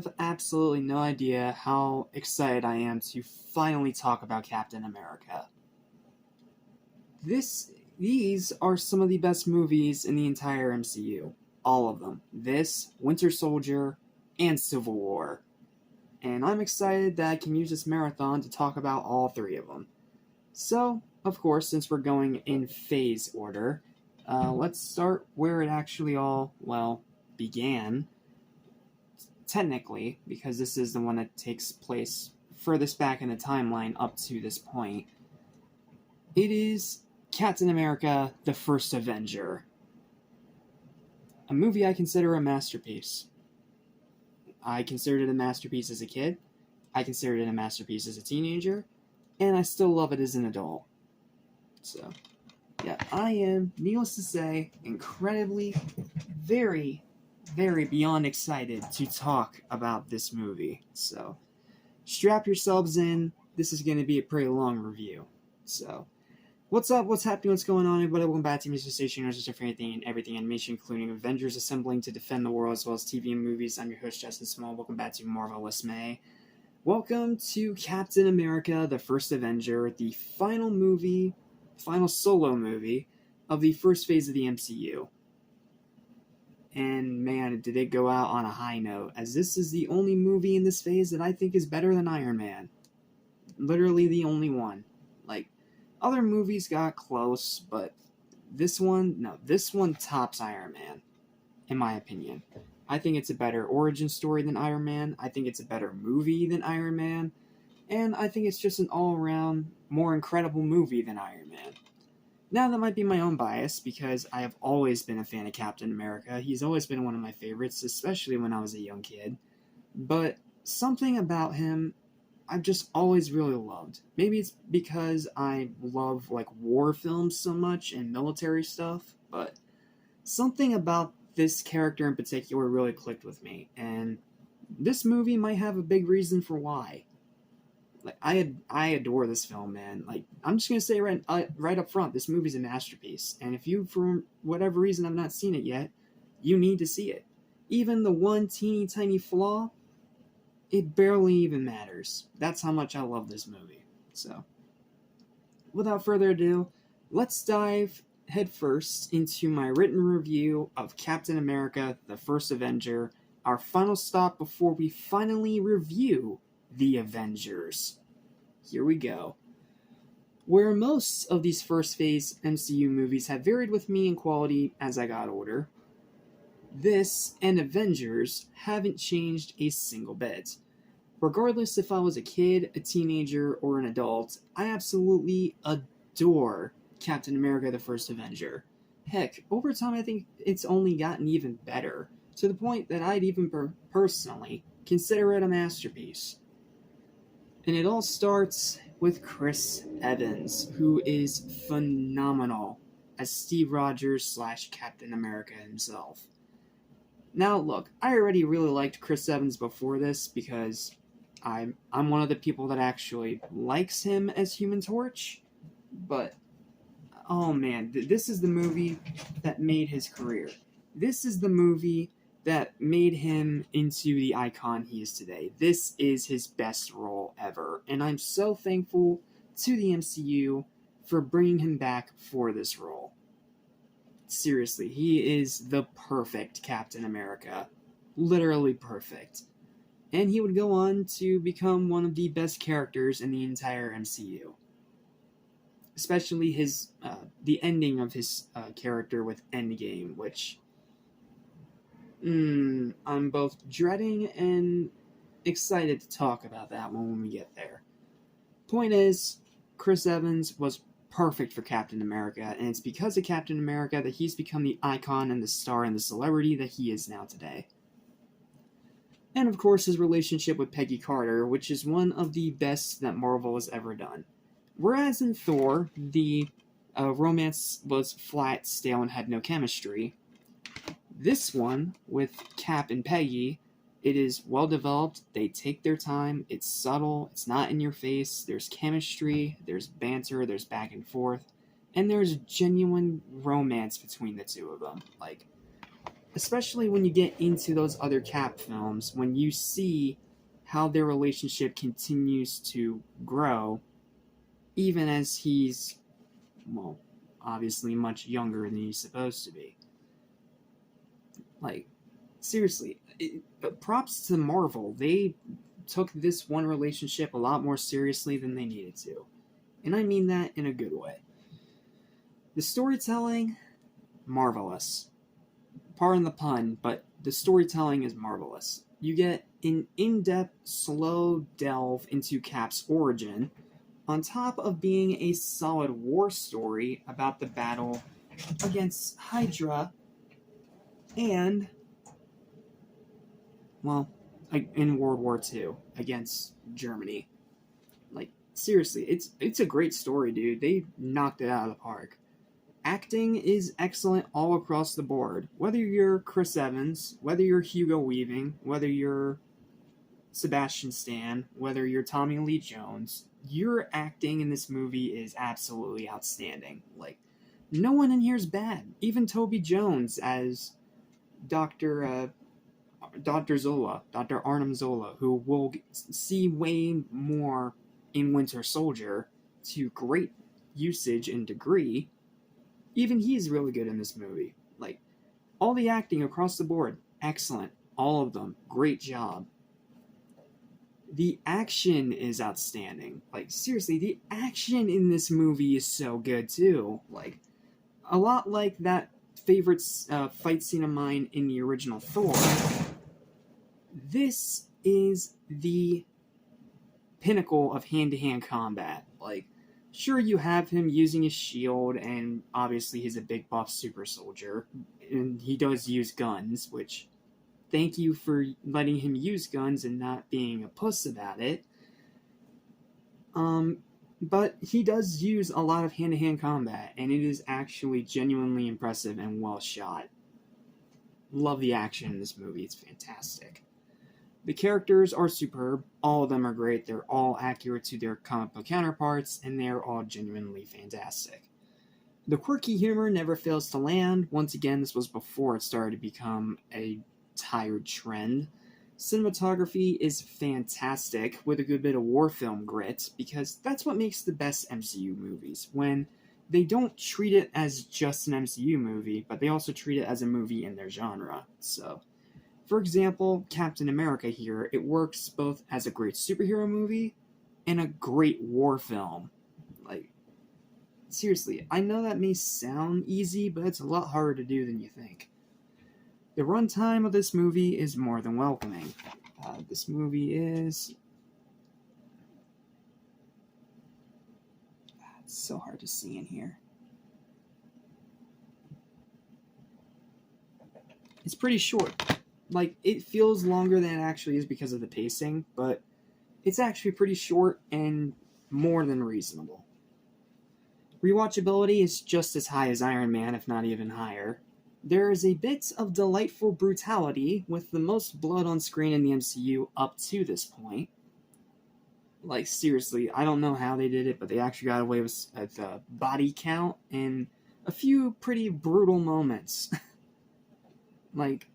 have absolutely no idea how excited I am to finally talk about Captain America. These are some of the best movies in the entire MCU. All of them. This, Winter Soldier, and Civil War. And I'm excited that I can use this marathon to talk about all three of them. So, of course, since we're going in phase order, let's start where it actually all, began. Technically, because this is the one that takes place furthest back in the timeline up to this point. It is Captain America, the First Avenger. A movie I consider a masterpiece. I considered it a masterpiece as a kid, I considered it a masterpiece as a teenager, and I still love it as an adult. So, yeah, I am, needless to say, incredibly, very beyond excited to talk about this movie. So, strap yourselves in. This is going to be a pretty long review. So, what's up? What's happening? What's going on, everybody? Welcome back to Music Station, which is for anything and everything animation, including Avengers assembling to defend the world, as well as TV and movies. I'm your host, Justin Small. Welcome back to Marvelous May. Welcome to Captain America, the First Avenger, the final solo movie of the first phase of the MCU. And man, did it go out on a high note, as this is the only movie in this phase that I think is better than Iron Man. Literally the only one. Like, other movies got close, but this one tops Iron Man, in my opinion. I think it's a better origin story than Iron Man, I think it's a better movie than Iron Man, and I think it's just an all-around more incredible movie than Iron Man. Now, that might be my own bias, because I have always been a fan of Captain America. He's always been one of my favorites, especially when I was a young kid. But something about him I've just always really loved. Maybe it's because I love, war films so much and military stuff, but something about this character in particular really clicked with me, and this movie might have a big reason for why. I adore this film, man. I'm just gonna say right up front, this movie's a masterpiece. And if you, for whatever reason, have not seen it yet, you need to see it. Even the one teeny tiny flaw, it barely even matters. That's how much I love this movie. So, without further ado, let's dive headfirst into my written review of Captain America, the First Avenger, our final stop before we finally review The Avengers. Here we go. Where most of these first phase MCU movies have varied with me in quality as I got older, this and Avengers haven't changed a single bit. Regardless if I was a kid, a teenager, or an adult, I absolutely adore Captain America, the First Avenger. Heck, over time I think it's only gotten even better, to the point that I'd even personally consider it a masterpiece. And it all starts with Chris Evans, who is phenomenal as Steve Rogers / Captain America himself. Now, look, I already really liked Chris Evans before this because I'm one of the people that actually likes him as Human Torch, but oh man, this is the movie that made his career. This is the movie that made him into the icon he is today. This is his best role ever, and I'm so thankful to the MCU for bringing him back for this role. Seriously, he is the perfect Captain America. Literally perfect. And he would go on to become one of the best characters in the entire MCU. Especially the ending of his character with Endgame, which I'm both dreading and excited to talk about that one when we get there. Point is, Chris Evans was perfect for Captain America, and it's because of Captain America that he's become the icon and the star and the celebrity that he is now today. And of course, his relationship with Peggy Carter, which is one of the best that Marvel has ever done. Whereas in Thor, the romance was flat, stale, and had no chemistry, this one, with Cap and Peggy, it is well developed, they take their time, it's subtle, it's not in your face, there's chemistry, there's banter, there's back and forth, and there's genuine romance between the two of them. especially when you get into those other Cap films, when you see how their relationship continues to grow, even as he's, well, obviously much younger than he's supposed to be. Like, seriously, props to Marvel. They took this one relationship a lot more seriously than they needed to. And I mean that in a good way. The storytelling, marvelous. Pardon the pun, but the storytelling is marvelous. You get an in-depth, slow delve into Cap's origin, on top of being a solid war story about the battle against Hydra and, well, in World War II against Germany. Like, seriously, it's a great story, dude. They knocked it out of the park. Acting is excellent all across the board. Whether you're Chris Evans, whether you're Hugo Weaving, whether you're Sebastian Stan, whether you're Tommy Lee Jones, your acting in this movie is absolutely outstanding. Like, no one in here is bad. Even Toby Jones as Dr. Zola, Dr. Arnim Zola, who we'll see way more in Winter Soldier to great usage and degree. Even he's really good in this movie. Like, all the acting across the board, excellent. All of them, great job. The action is outstanding. Like, seriously, the action in this movie is so good, too. Like, a lot like that favorite fight scene of mine in the original Thor. This is the pinnacle of hand-to-hand combat. Like, sure, you have him using his shield, and obviously he's a big buff super soldier, and he does use guns, which, thank you for letting him use guns and not being a puss about it. But he does use a lot of hand-to-hand combat, and it is actually genuinely impressive and well shot. Love the action in this movie, it's fantastic. The characters are superb, all of them are great, they're all accurate to their comic book counterparts, and they're all genuinely fantastic. The quirky humor never fails to land. Once again, this was before it started to become a tired trend. Cinematography is fantastic, with a good bit of war film grit, because that's what makes the best MCU movies, when they don't treat it as just an MCU movie, but they also treat it as a movie in their genre. So, for example, Captain America here, it works both as a great superhero movie and a great war film. Like, seriously, I know that may sound easy, but it's a lot harder to do than you think. The runtime of this movie is more than welcoming. This movie is... It's so hard to see in here. It's pretty short. Like, it feels longer than it actually is because of the pacing, but it's actually pretty short and more than reasonable. Rewatchability is just as high as Iron Man, if not even higher. There is a bit of delightful brutality, with the most blood on screen in the MCU up to this point. Like, seriously, I don't know how they did it, but they actually got away with the body count and a few pretty brutal moments. Like,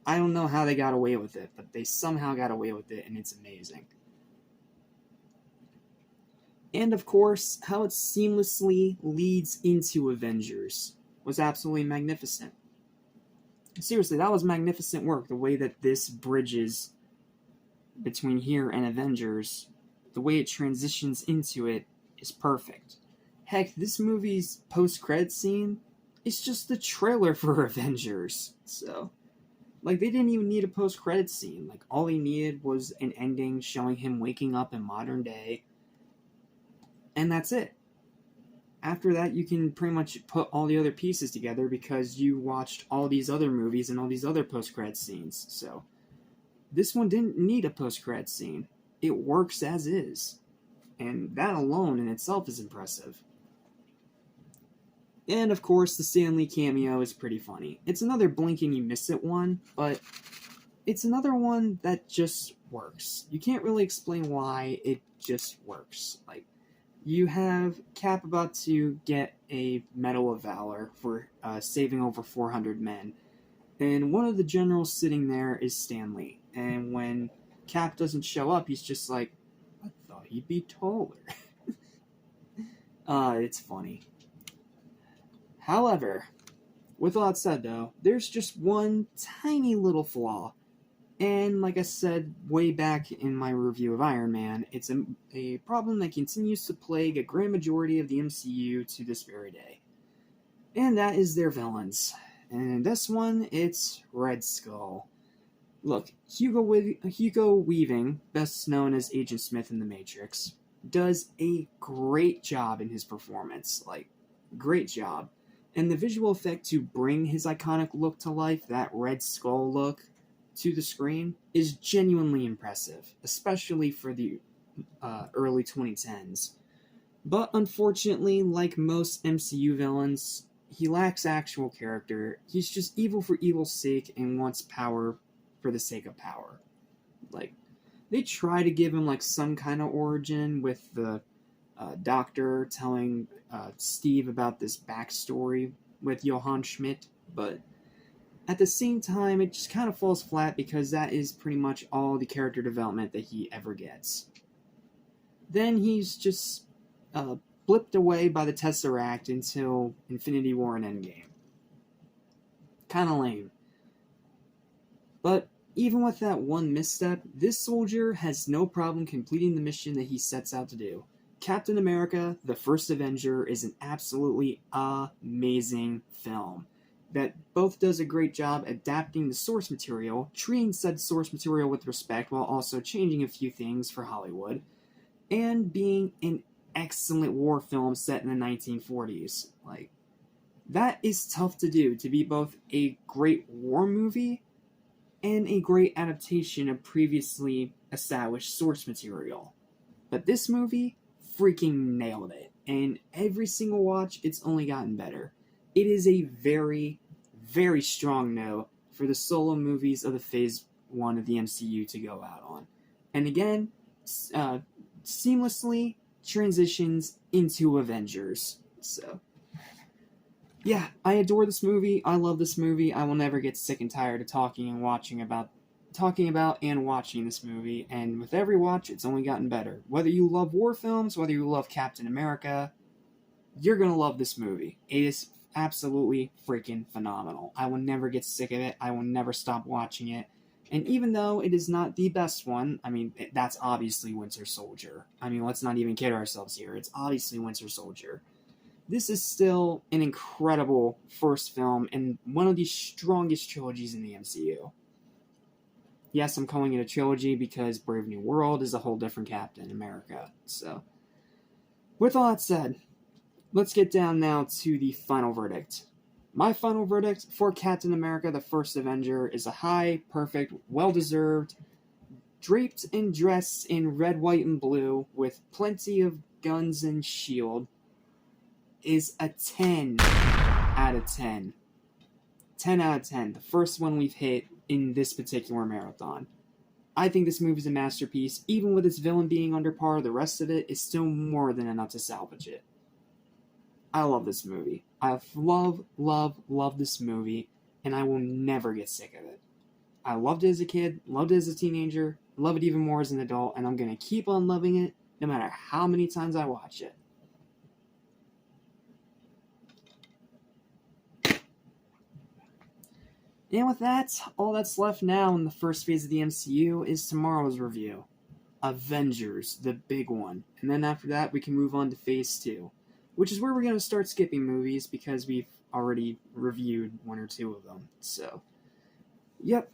I don't know how they got away with it, but they somehow got away with it, and it's amazing. And of course, how it seamlessly leads into Avengers was absolutely magnificent. Seriously, that was magnificent work. The way that this bridges between here and Avengers, the way it transitions into it, is perfect. Heck, this movie's post-credit scene is just the trailer for Avengers. So, like, they didn't even need a post-credit scene. Like, all he needed was an ending showing him waking up in modern day, and that's it. After that, you can pretty much put all the other pieces together because you watched all these other movies and all these other post-credit scenes. So, this one didn't need a post-credit scene. It works as is. And that alone in itself is impressive. And of course, the Stan Lee cameo is pretty funny. It's another blink and you miss it one, but it's another one that just works. You can't really explain why, it just works. Like, you have Cap about to get a Medal of Valor for saving over 400 men, And one of the generals sitting there is Stanley. And when Cap doesn't show up, he's just like, I thought he'd be taller. It's funny. However, with all that said, though, there's just one tiny little flaw. And like I said way back in my review of Iron Man, it's a problem that continues to plague a grand majority of the MCU to this very day. And that is their villains. And in this one, it's Red Skull. Look, Hugo Weaving, best known as Agent Smith in The Matrix, does a great job in his performance. Great job. And the visual effect to bring his iconic look to life, that Red Skull look, to the screen, is genuinely impressive, especially for the early 2010s. But unfortunately, like most MCU villains, he lacks actual character. He's just evil for evil's sake and wants power for the sake of power. They try to give him some kind of origin with the doctor telling Steve about this backstory with Johann Schmidt, but at the same time, it just kind of falls flat because that is pretty much all the character development that he ever gets. Then he's just blipped away by the Tesseract until Infinity War and Endgame. Kinda lame. But even with that one misstep, this soldier has no problem completing the mission that he sets out to do. Captain America, the First Avenger, is an absolutely amazing film that both does a great job adapting the source material, treating said source material with respect while also changing a few things for Hollywood, and being an excellent war film set in the 1940s. That is tough to do, to be both a great war movie and a great adaptation of previously established source material. But this movie freaking nailed it, and every single watch, it's only gotten better. It is a very, very strong no for the solo movies of the Phase 1 of the MCU to go out on. And again, seamlessly transitions into Avengers. So, yeah, I adore this movie. I love this movie. I will never get sick and tired of talking about and watching this movie. And with every watch, it's only gotten better. Whether you love war films, whether you love Captain America, you're gonna love this movie. It is absolutely freaking phenomenal. I will never get sick of it. I will never stop watching it. And even though it is not the best one, that's obviously Winter Soldier. Let's not even kid ourselves here. It's obviously Winter Soldier. This is still an incredible first film and one of the strongest trilogies in the MCU. Yes, I'm calling it a trilogy because Brave New World is a whole different Captain America. So, with all that said, let's get down now to the final verdict. My final verdict for Captain America, the First Avenger, is a high, perfect, well-deserved, draped and dressed in red, white, and blue, with plenty of guns and shield, is a 10 out of 10. 10 out of 10. The first one we've hit in this particular marathon. I think this movie is a masterpiece. Even with its villain being under par, the rest of it is still more than enough to salvage it. I love this movie. I love this movie, and I will never get sick of it. I loved it as a kid, loved it as a teenager, love it even more as an adult, and I'm going to keep on loving it no matter how many times I watch it. And with that, all that's left now in the first phase of the MCU is tomorrow's review. Avengers, the big one. And then after that, we can move on to phase 2. Which is where we're going to start skipping movies because we've already reviewed one or two of them. So, yep,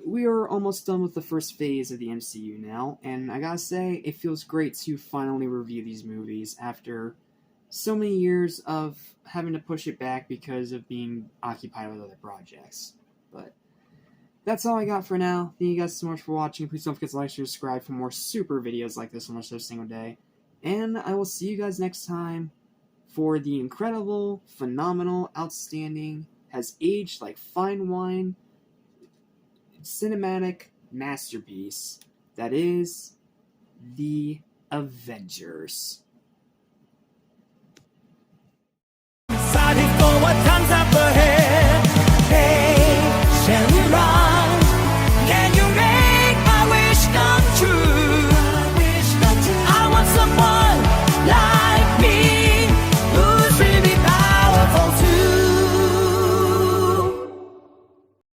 we are almost done with the first phase of the MCU now. And I gotta say, it feels great to finally review these movies after so many years of having to push it back because of being occupied with other projects. But that's all I got for now. Thank you guys so much for watching. Please don't forget to like, share, subscribe for more super videos like this almost every single day. And I will see you guys next time for the incredible, phenomenal, outstanding, has aged like fine wine, cinematic masterpiece that is The Avengers.